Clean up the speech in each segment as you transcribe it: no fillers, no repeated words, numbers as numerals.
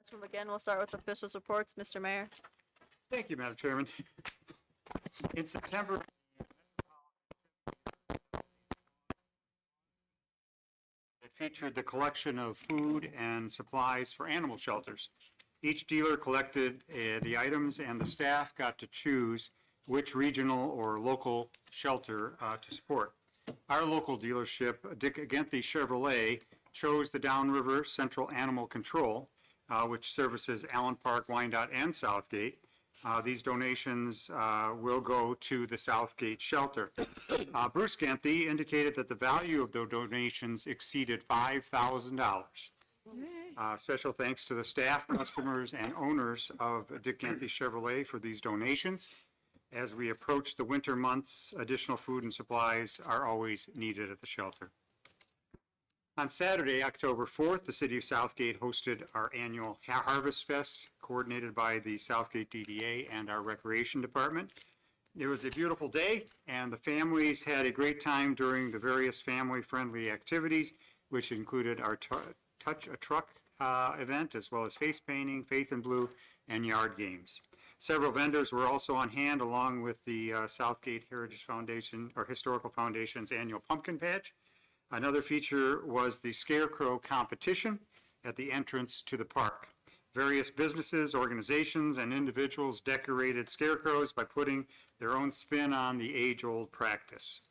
From again, we'll start with officials reports. Mr. Mayor. Thank you, Madam Chairman. In September, it featured the collection of food and supplies for animal shelters. Each dealer collected the items, and the staff got to choose which regional or local shelter to support. Our local dealership, Dick Genthy Chevrolet, chose the Downriver Central Animal Control, which services Allen Park, Wyandotte, and Southgate. These donations will go to the Southgate shelter. Bruce Genthy indicated that the value of the donations exceeded $5,000. Special thanks to the staff, customers, and owners of Dick Genthy Chevrolet for these donations. As we approach the winter months, additional food and supplies are always needed at the shelter. On Saturday, October 4th, the City of Southgate hosted our annual Harvest Fest, coordinated by the Southgate DDA and our Recreation Department. It was a beautiful day, and the families had a great time during the various family-friendly activities, which included our Touch a Truck event, as well as face painting, Faith in Blue, and yard games. Several vendors were also on hand, along with the Southgate Heritage Foundation, or Historical Foundation's annual pumpkin patch. Another feature was the Scarecrow competition at the entrance to the park. Various businesses, organizations, and individuals decorated scarecrows by putting their own spin on the age-old practice.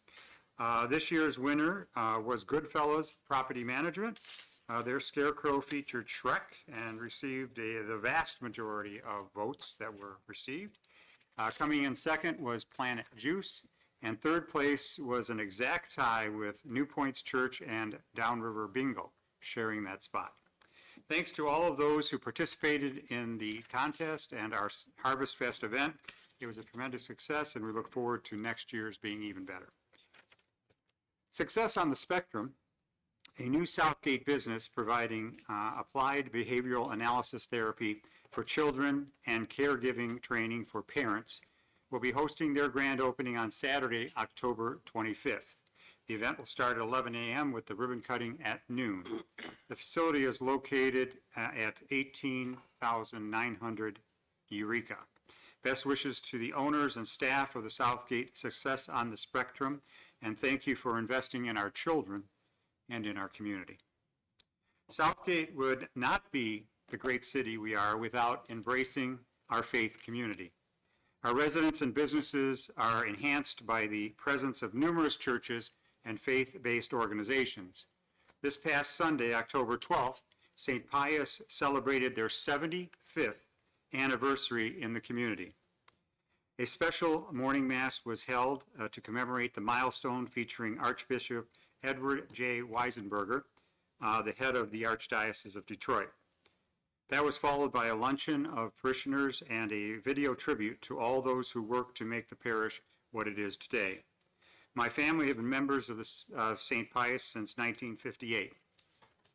This year's winner was Goodfellas Property Management. Their scarecrow featured Shrek and received the vast majority of votes that were received. Coming in second was Planet Juice, and third place was an exact tie with New Points Church and Downriver Bingo, sharing that spot. Thanks to all of those who participated in the contest and our Harvest Fest event. It was a tremendous success, and we look forward to next year's being even better. Success on the Spectrum, a new Southgate business providing applied behavioral analysis therapy for children and caregiving training for parents, will be hosting their grand opening on Saturday, October 25th. The event will start at 11 a.m. with the ribbon cutting at noon. The facility is located at 18,900 Eureka. Best wishes to the owners and staff of the Southgate Success on the Spectrum, and thank you for investing in our children and in our community. Southgate would not be the great city we are without embracing our faith community. Our residents and businesses are enhanced by the presence of numerous churches and faith-based organizations. This past Sunday, October 12th, St. Pius celebrated their 75th anniversary in the community. A special morning mass was held to commemorate the milestone, featuring Archbishop Edward J. Weisenberger, the head of the Archdiocese of Detroit. That was followed by a luncheon of parishioners and a video tribute to all those who worked to make the parish what it is today. My family have been members of St. Pius since 1958.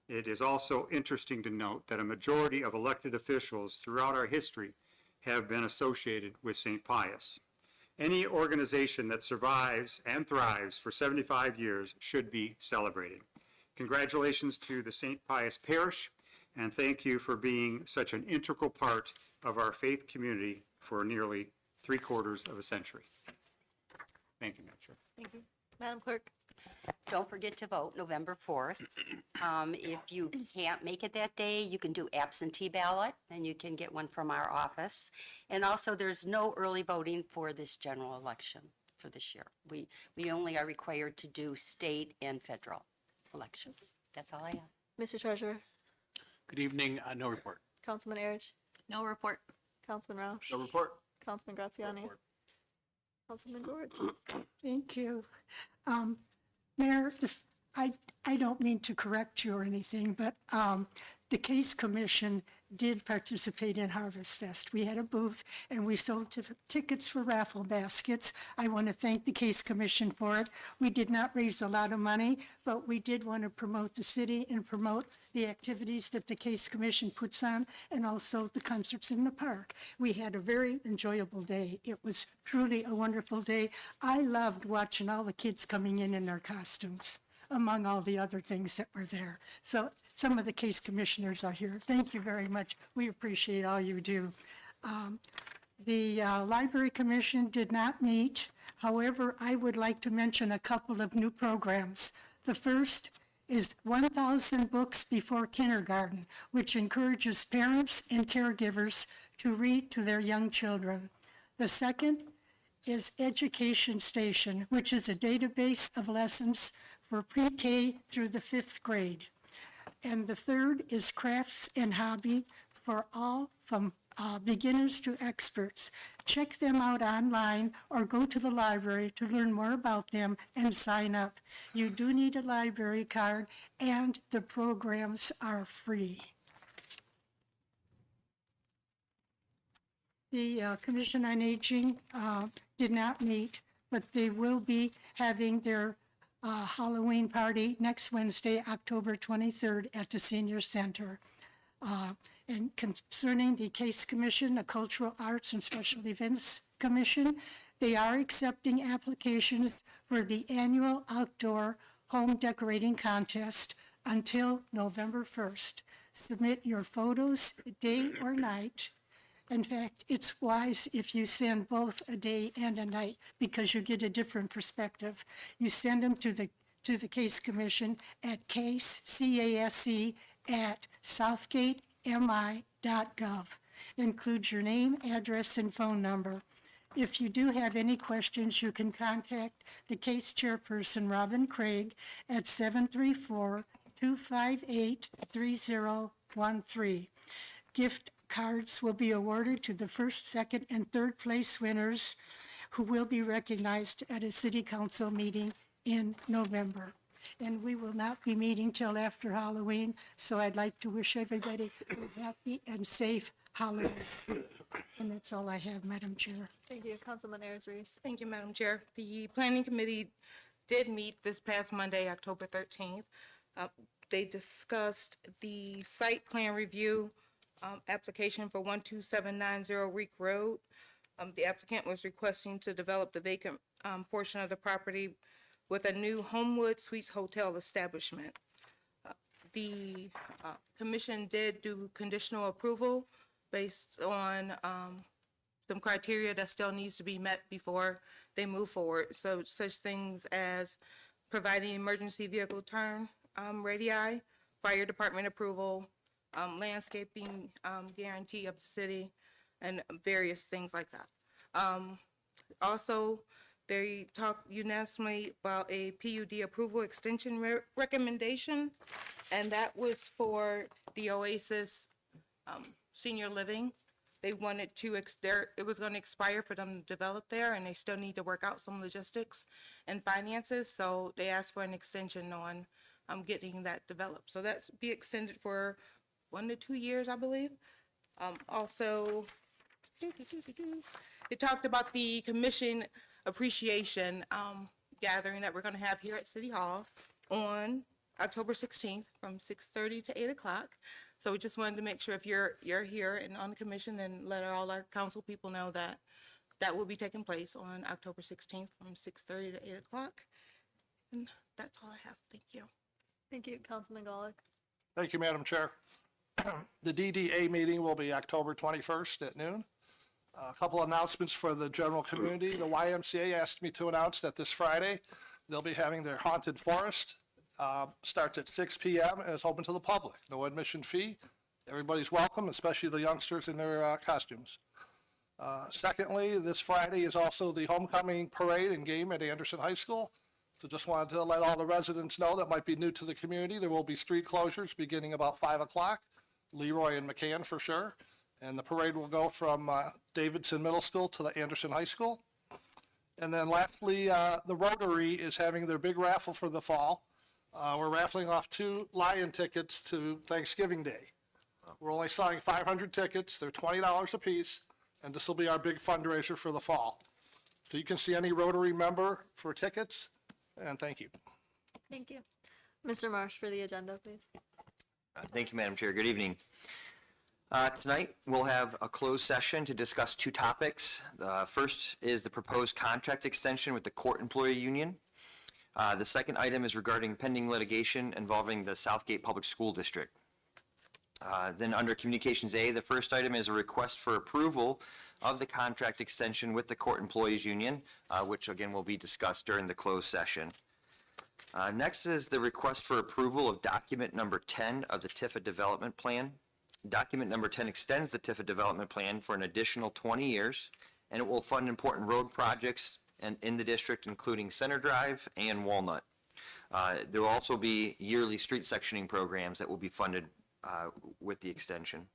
It is also interesting to note that a majority of elected officials throughout our history have been associated with St. Pius. Any organization that survives and thrives for 75 years should be celebrated. Congratulations to the St. Pius Parish, and thank you for being such an integral part of our faith community for nearly 3/4 of a century. Thank you, Madam Chair. Thank you. Madam Clerk. Don't forget to vote November 4th. If you can't make it that day, you can do absentee ballot, and you can get one from our office. And also, there's no early voting for this general election for this year. We only are required to do state and federal elections. That's all I have. Mr. Treasurer. Good evening. No report. Councilman Erich. No report. Councilman Roush. No report. Councilman Graziani. Councilman George. Thank you. Mayor, I don't mean to correct you or anything, but the Case Commission did participate in Harvest Fest. We had a booth and we sold tickets for raffle baskets. I want to thank the Case Commission for it. We did not raise a lot of money, but we did want to promote the city and promote the activities that the Case Commission puts on, and also the concerts in the park. We had a very enjoyable day. It was truly a wonderful day. I loved watching all the kids coming in their costumes, among all the other things that were there. So some of the case commissioners are here. Thank you very much. We appreciate all you do. The Library Commission did not meet. However, I would like to mention a couple of new programs. The first is 1,000 Books Before Kindergarten, which encourages parents and caregivers to read to their young children. The second is Education Station, which is a database of lessons for pre-K through the 5th grade. And the third is Crafts and Hobby for all from beginners to experts. Check them out online or go to the library to learn more about them and sign up. You do need a library card, and the programs are free. The Commission on Aging did not meet, but they will be having their Halloween party next Wednesday, October 23rd at the Senior Center. And concerning the Case Commission, the Cultural Arts and Special Events Commission, they are accepting applications for the annual outdoor home decorating contest until November 1st. Submit your photos day or night. In fact, it's wise if you send both a day and a night because you get a different perspective. You send them to the Case Commission at CASE at southgatemi.gov. Include your name, address, and phone number. If you do have any questions, you can contact the case chairperson, Robin Craig, at 734-258-3013. Gift cards will be awarded to the first, second, and third place winners who will be recognized at a city council meeting in November. And we will not be meeting till after Halloween, so I'd like to wish everybody a happy and safe Halloween. And that's all I have, Madam Chair. Thank you. Councilman Ayers Reese. Thank you, Madam Chair. The Planning Committee did meet this past Monday, October 13th. They discussed the site plan review application for 12790 Reek Road. The applicant was requesting to develop the vacant portion of the property with a new Homewood Suites Hotel establishment. The commission did do conditional approval based on some criteria that still needs to be met before they move forward. So such things as providing emergency vehicle turn radii, fire department approval, landscaping guarantee of the city, and various things like that. Also, they talked unanimously about a PUD approval extension recommendation, and that was for the Oasis Senior Living. They wanted to, it was going to expire for them to develop there, and they still need to work out some logistics and finances, so they asked for an extension on getting that developed. So that's be extended for 1 to 2 years, I believe. Also, it talked about the commission appreciation gathering that we're going to have here at City Hall on October 16th from 6:30 to 8 o'clock. So we just wanted to make sure if you're here and on the commission, and let all our council people know that that will be taking place on October 16th from 6:30 to 8 o'clock. And that's all I have. Thank you. Thank you. Councilman Golick. Thank you, Madam Chair. The DDA meeting will be October 21st at noon. A couple announcements for the general community. The YMCA asked me to announce that this Friday, they'll be having their Haunted Forest. Starts at 6 p.m. and is open to the public. No admission fee. Everybody's welcome, especially the youngsters in their costumes. Secondly, this Friday is also the homecoming parade and game at Anderson High School. So just wanted to let all the residents know that might be new to the community. There will be street closures beginning about 5 o'clock. Leroy and McCann for sure. And the parade will go from Davidson Middle School to the Anderson High School. And then lastly, the Rotary is having their big raffle for the fall. We're raffling off 2 Lion tickets to Thanksgiving Day. We're only selling 500 tickets. They're $20 a piece, and this will be our big fundraiser for the fall. So you can see any Rotary member for tickets, and thank you. Thank you. Mr. Marsh for the agenda, please. Thank you, Madam Chair. Good evening. Tonight, we'll have a closed session to discuss 2 topics. The first is the proposed contract extension with the court employee union. The second item is regarding pending litigation involving the Southgate Public School District. Then under Communications A, the first item is a request for approval of the contract extension with the Court Employees Union, which again will be discussed during the closed session. Next is the request for approval of document number 10 of the Tifa Development Plan. Document number 10 extends the Tifa Development Plan for an additional 20 years, and it will fund important road projects in the district, including Center Drive and Walnut. There will also be yearly street sectioning programs that will be funded with the extension.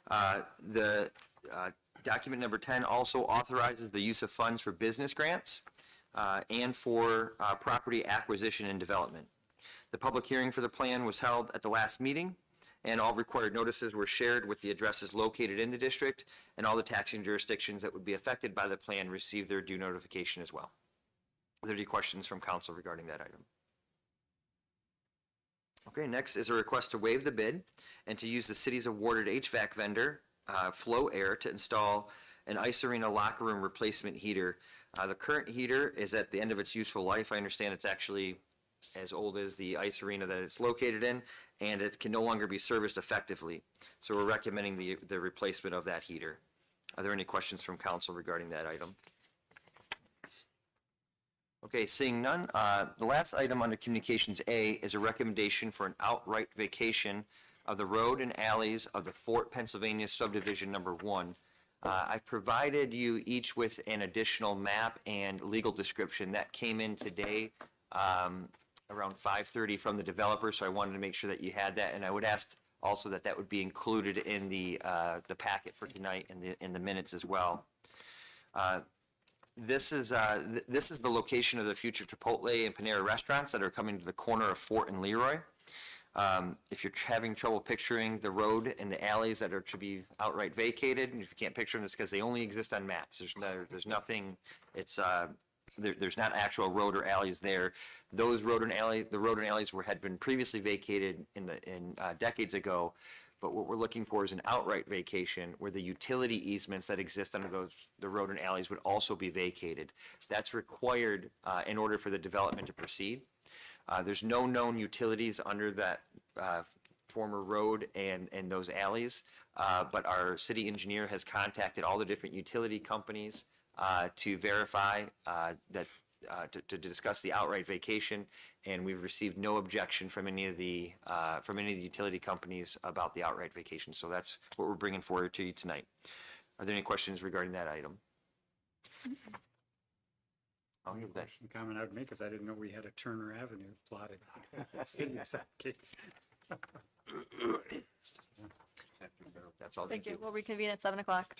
The document number 10 also authorizes the use of funds for business grants and for property acquisition and development. The public hearing for the plan was held at the last meeting, and all required notices were shared with the addresses located in the district, and all the taxing jurisdictions that would be affected by the plan received their due notification as well. Are there any questions from council regarding that item? Okay, next is a request to waive the bid and to use the city's awarded HVAC vendor, Flow Air, to install an ice arena locker room replacement heater. The current heater is at the end of its useful life. I understand it's actually as old as the ice arena that it's located in, and it can no longer be serviced effectively. So we're recommending the replacement of that heater. Are there any questions from council regarding that item? Okay, seeing none, the last item under Communications A is a recommendation for an outright vacation of the road and alleys of the Fort Pennsylvania subdivision number 1. I've provided you each with an additional map and legal description that came in today around 5:30 from the developer, so I wanted to make sure that you had that, and I would ask also that that would be included in the packet for tonight in the minutes as well. This is the location of the future Chipotle and Panera restaurants that are coming to the corner of Fort and Leroy. If you're having trouble picturing the road and the alleys that are to be outright vacated, and if you can't picture them, it's because they only exist on maps. There's nothing, there's not actual road or alleys there. The road and alleys had been previously vacated in decades ago. But what we're looking for is an outright vacation where the utility easements that exist under the road and alleys would also be vacated. That's required in order for the development to proceed. There's no known utilities under that former road and those alleys, but our city engineer has contacted all the different utility companies to verify to discuss the outright vacation, and we've received no objection from any of the utility companies about the outright vacation. So that's what we're bringing forward to you tonight. Are there any questions regarding that item? I'll give that. Question comment I would make is I didn't know we had a Turner Avenue plotted. City of Southgate. That's all. Thank you. We'll reconvene at 7 o'clock.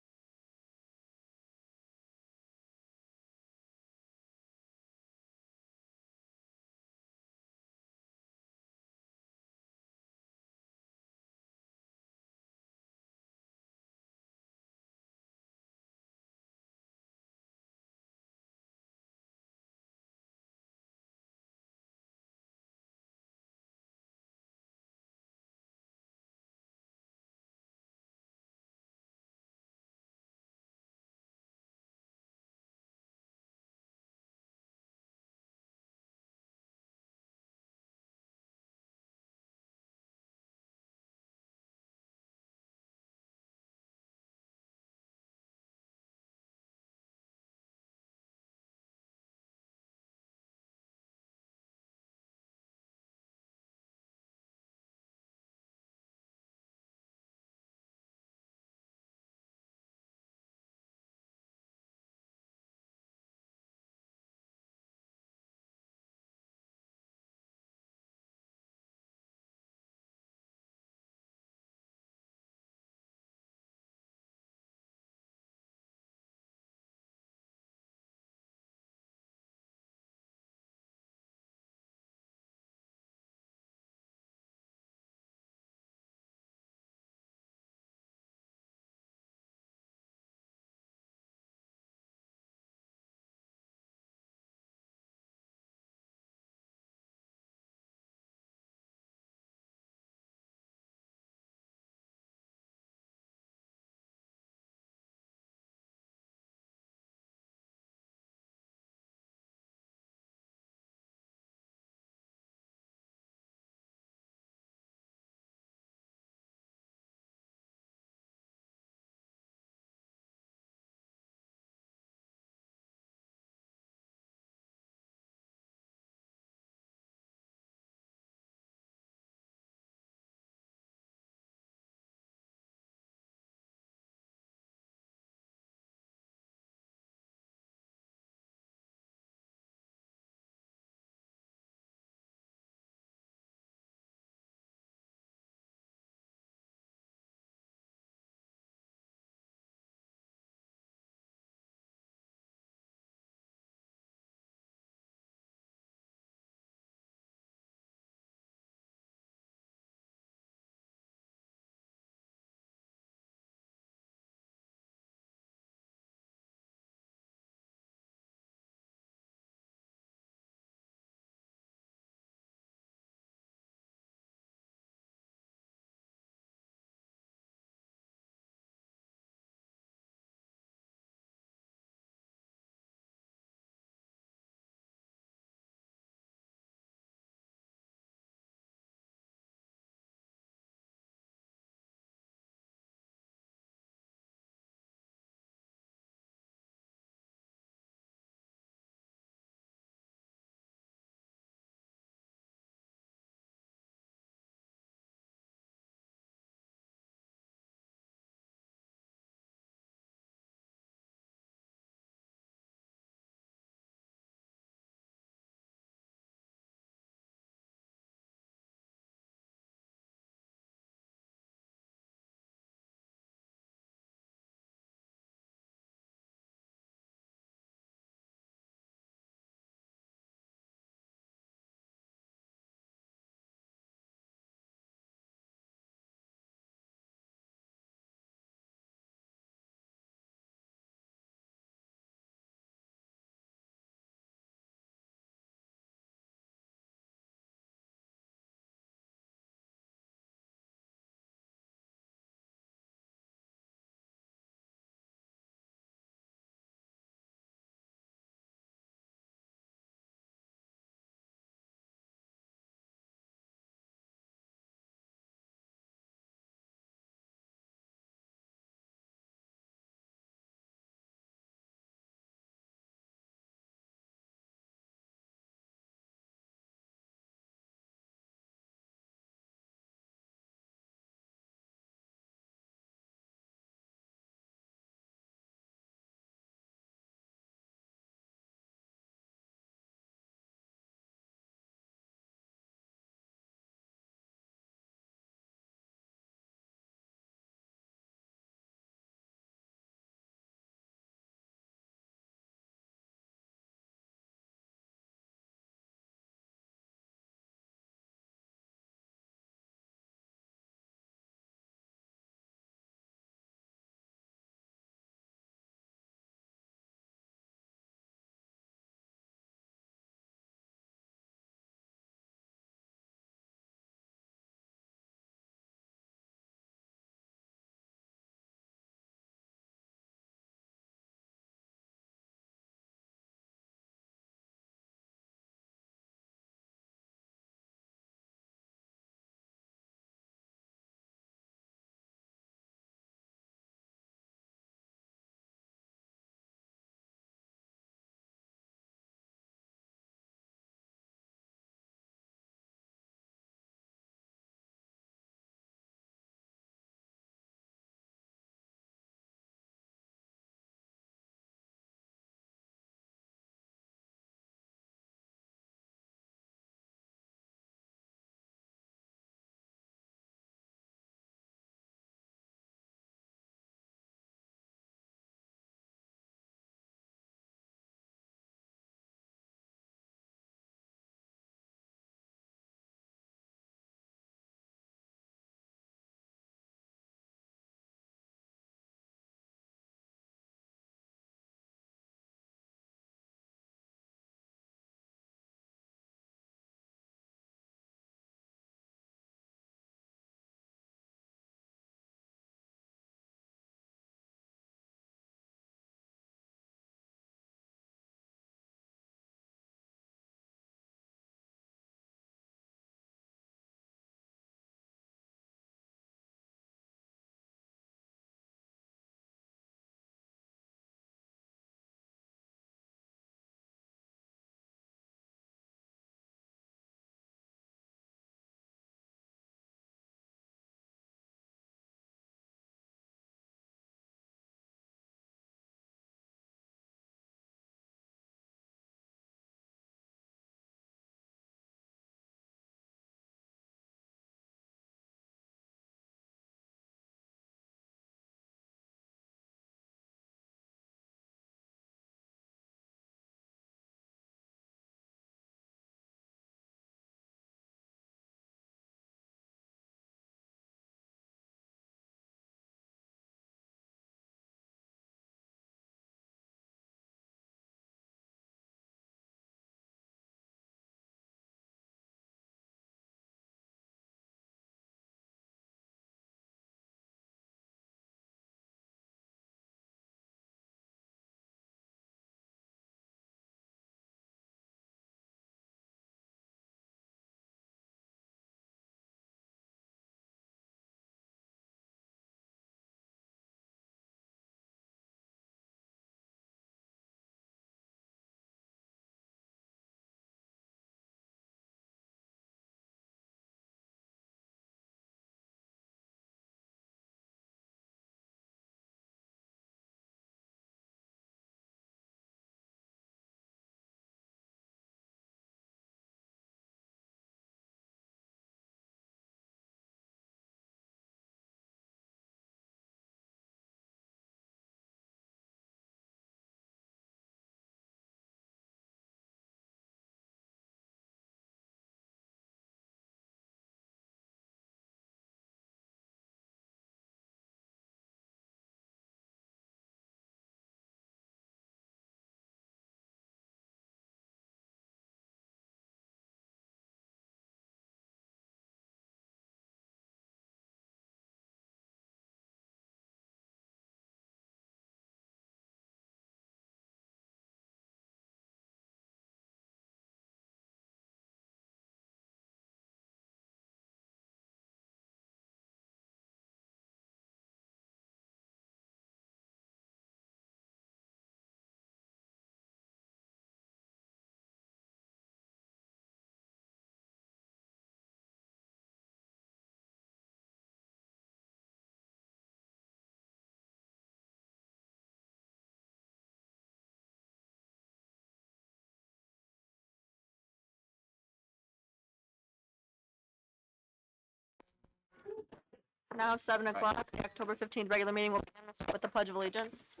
Now 7 o'clock, the October 15th regular meeting will begin with the Pledge of Allegiance.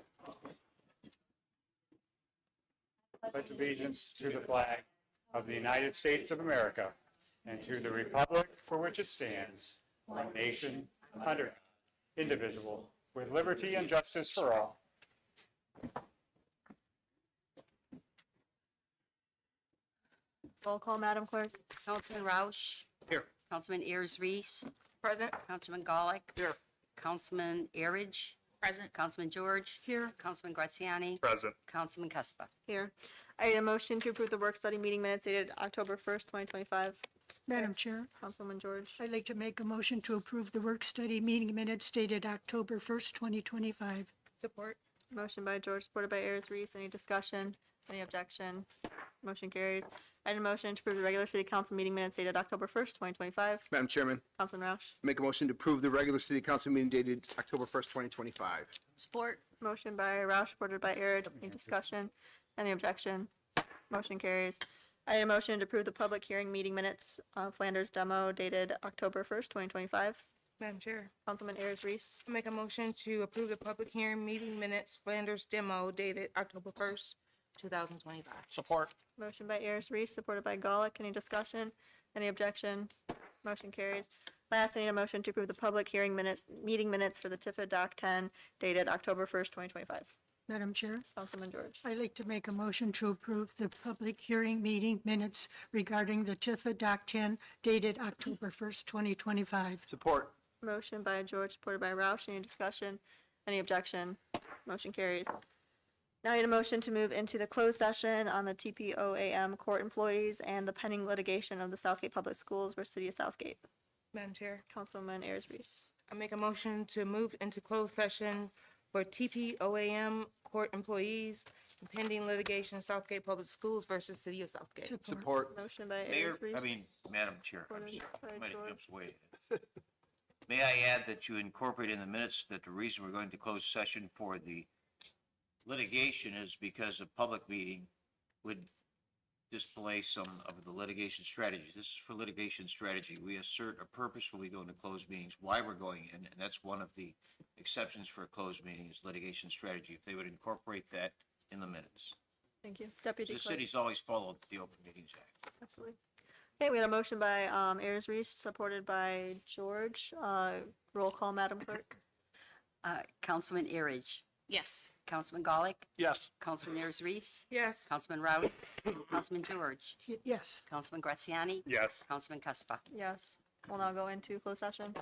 Pledge allegiance to the flag of the United States of America and to the republic for which it stands, one nation, under God, indivisible, with liberty and justice for all. Roll call, Madam Clerk. Councilman Roush. Here. Councilman Ayers Reese. Present. Councilman Golick. Here. Councilman Erridge. Present. Councilman George. Here. Councilman Graziani. Present. Councilman Cuspa. Here. I need a motion to approve the work study meeting minutes dated October 1st, 2025. Madam Chair, Councilwoman George. I'd like to make a motion to approve the work study meeting minutes dated October 1st, 2025. Support. Motion by George, supported by Ayers Reese. Any discussion? Any objection? Motion carries. I need a motion to approve the regular city council meeting minutes dated October 1st, 2025. Madam Chairman, Councilman Roush. make a motion to approve the regular city council meeting dated October 1st, 2025. Support. Motion by Roush, supported by Ayers. Any discussion? Any objection? Motion carries. I need a motion to approve the public hearing meeting minutes of Flanders demo dated October 1st, 2025. Madam Chair, Councilman Ayers Reese. I make a motion to approve the public hearing meeting minutes Flanders demo dated October 1st, 2025. Support. Motion by Ayers Reese, supported by Golick. Any discussion? Any objection? Motion carries. Last, I need a motion to approve the public hearing meeting minutes for the Tifa Doc 10 dated October 1st, 2025. Madam Chair, Councilman George. I'd like to make a motion to approve the public hearing meeting minutes regarding the Tifa Doc 10 dated October 1st, 2025. Support. Motion by George, supported by Roush. Any discussion? Any objection? Motion carries. Now I need a motion to move into the closed session on the TPOAM court employees and the pending litigation of the Southgate Public Schools versus City of Southgate. Madam Chair, Councilwoman Ayers Reese. I make a motion to move into closed session for TPOAM court employees and pending litigation Southgate Public Schools versus City of Southgate. Support. Motion by Mayor, Ayers Reese. Madam Chair, I'm Supported sorry, by might have George. jumped way. May I add that you incorporate in the minutes that the reason we're going to close session for the litigation is because a public meeting would display some of the litigation strategies. This is for litigation strategy. We assert a purpose when we go into closed meetings, why we're going in, and that's one of the exceptions for a closed meeting is litigation strategy. If they would incorporate that in the minutes. Thank you. Deputy The Clerk. city's always followed the Open Meetings Act. Absolutely. Okay, we had a motion by Ayers Reese, supported by George. Roll call, Madam Clerk. Councilman Erridge. Yes. Councilman Golick. Yes. Councilman Ayers Reese. Yes. Councilman Rowley. Councilman George. Yes. Councilman Graziani. Yes. Councilman Cuspa. Yes. We'll now go into closed session.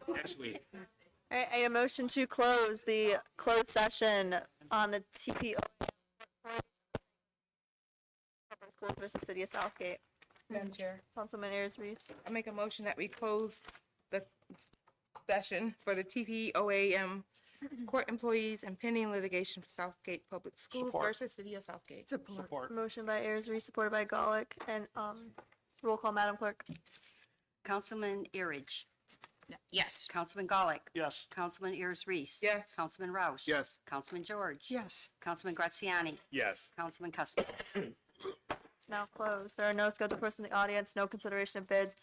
Next week. All right, a motion to close the closed session on the TPO Schools versus City of Southgate. Madam Chair, Councilman Ayers Reese. I make a motion that we close the session for the TPOAM court employees and pending litigation for Southgate Public Schools Support. versus City of Southgate. Support. Motion by Ayers Reese, supported by Golick, and, roll call, Madam Clerk. Councilman Erich. Yes. Councilman Golick. Yes. Councilman Ayers Reese. Yes. Councilman Roush. Yes. Councilman George. Yes. Councilman Graziani. Yes. Councilman Cuspin. Now closed. There are no scheduled persons in the audience, no consideration of bids,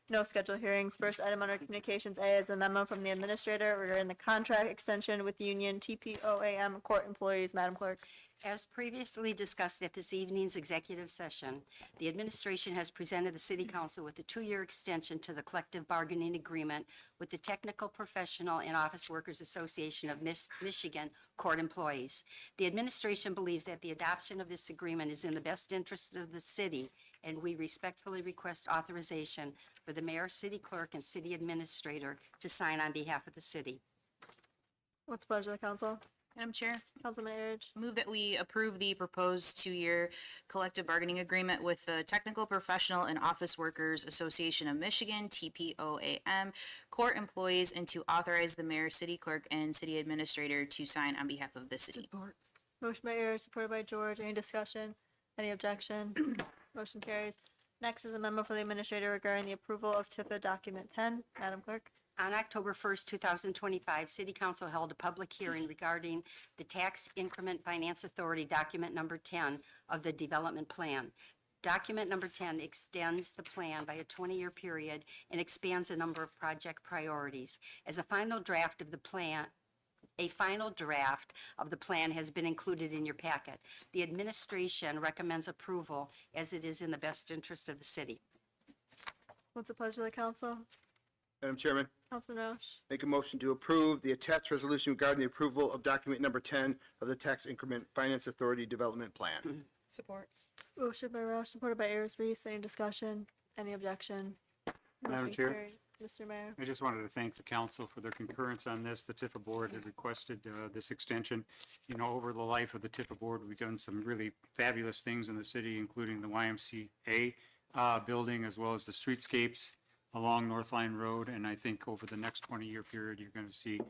no scheduled hearings. First item under Communications A is a memo from the administrator regarding the contract extension with Union TPOAM court employees. Madam Clerk. As previously discussed at this evening's executive session, the administration has presented the City Council with a 2-year extension to the collective bargaining agreement with the Technical Professional and Office Workers Association of Michigan Court Employees. The administration believes that the adoption of this agreement is in the best interest of the city, and we respectfully request authorization for the mayor, city clerk, and city administrator to sign on behalf of the city. What's the pleasure of the council? Madam Chair, Councilman Ayers. move that we approve the proposed 2-year collective bargaining agreement with the Technical Professional and Office Workers Association of Michigan, TPOAM, court employees, and to authorize the mayor, city clerk, and city administrator to sign on behalf of the city. Motion by Ayers, supported by George. Any discussion? Any objection? Motion carries. Next is a memo for the administrator regarding the approval of TIFA Document 10. Madam Clerk. On October 1st, 2025, City Council held a public hearing regarding the Tax Increment Finance Authority Document Number 10 of the Development Plan. Document Number 10 extends the plan by a 20-year period and expands the number of project priorities. As a final draft of the plan has been included in your packet. The administration recommends approval as it is in the best interest of the city. What's the pleasure of the council? Madam Chairman, Councilman Roush. make a motion to approve the attached resolution regarding the approval of document number 10 of the Tax Increment Finance Authority Development Plan. Support. Motion by Roush, supported by Ayers Reese. Any discussion? Any objection? Madam Motion Chair. carries. Mr. Mayor. I just wanted to thank the council for their concurrence on this. The TIFA board had requested this extension. You know, over the life of the TIFA board, we've done some really fabulous things in the city, including the YMCA building, as well as the streetscapes along North Line Road. And I think over the next 20-year period, you're going to see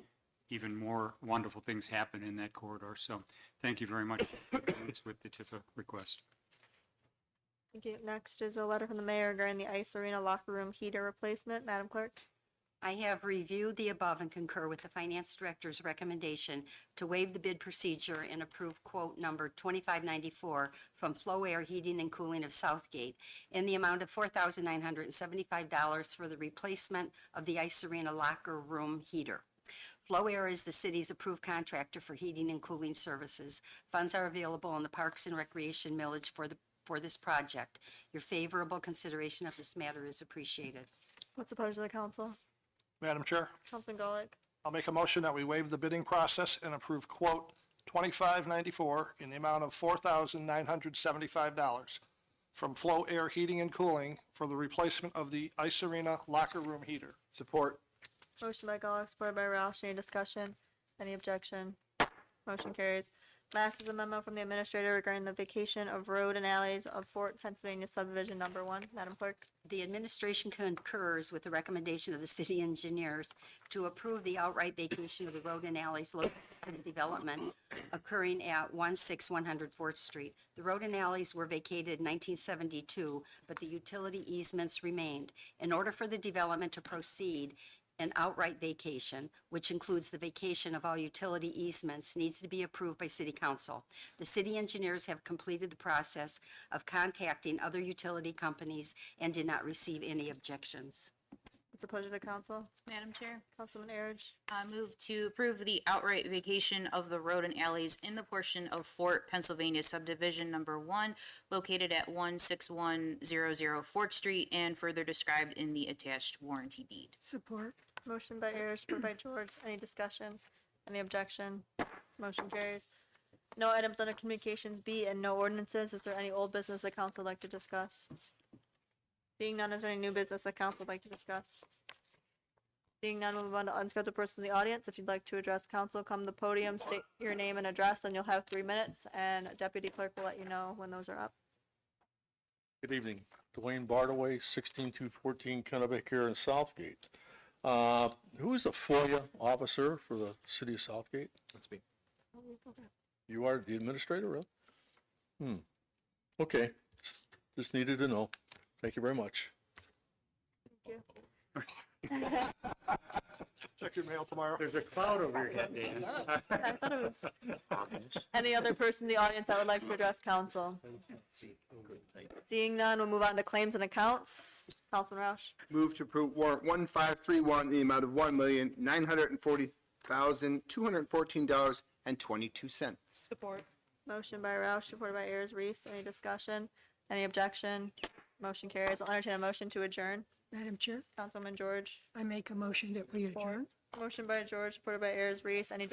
even more wonderful things happen in that corridor. So thank you very much for concurrence with the TIFA request. Thank you. Next is a letter from the mayor regarding the ice arena locker room heater replacement. Madam Clerk. I have reviewed the above and concur with the finance director's recommendation to waive the bid procedure and approve quote number 2594 from Flow Air Heating and Cooling of Southgate in the amount of $4,975 for the replacement of the ice arena locker room heater. Flow Air is the city's approved contractor for heating and cooling services. Funds are available in the Parks and Recreation millage for this project. Your favorable consideration of this matter is appreciated. What's the pleasure of the council? Madam Chair, Councilman Golick. I'll make a motion that we waive the bidding process and approve quote 2594 in the amount of $4,975 from Flow Air Heating and Cooling for the replacement of the ice arena locker room heater. Support. Motion by Golick, supported by Roush. Any discussion? Any objection? Motion carries. Last is a memo from the administrator regarding the vacation of road and alleys of Fort Pennsylvania subdivision number 1. Madam Clerk. The administration concurs with the recommendation of the city engineers to approve the outright vacation of the road and alleys located in the development occurring at 16100 4th Street. The road and alleys were vacated in 1972, but the utility easements remained. In order for the development to proceed, an outright vacation, which includes the vacation of all utility easements, needs to be approved by City Council. The city engineers have completed the process of contacting other utility companies and did not receive any objections. It's a pleasure of the council. Madam Chair, Councilman Ayers. I move to approve the outright vacation of the road and alleys in the portion of Fort Pennsylvania subdivision number 1 located at 16100 4th Street and further described in the attached warranty deed. Support. Motion by Ayers, supported by George. Any discussion? Any objection? Motion carries. No items under communications B and no ordinances. Is there any old business the council would like to discuss? Seeing none, is there any new business the council would like to discuss? Seeing none, we'll move on to unscheduled persons in the audience. If you'd like to address council, come to the podium, state your name and address, and you'll have 3 minutes, and Deputy Clerk will let you know when those are up. Good evening. Dwayne Bardaway, 16214 Kennebec here in Southgate. Who is the FOIA officer for the city of Southgate? That's me. You are the administrator, really? Okay, just needed to know. Thank you very much. Check your mail tomorrow. There's a cloud over your head, Dan. I thought it was. Any other person in the audience that would like to address council? Seeing none, we'll move on to claims and accounts. Councilman Roush. Move to approve warrant 1531 in the amount of $1,940,214.22. Support. Motion by Roush, supported by Ayers Reese. Any discussion? Any objection? Motion carries. I'll entertain a motion to adjourn. Madam Chair, Councilman George. I make a motion that we adjourn. Motion by George, supported by Ayers Reese. Any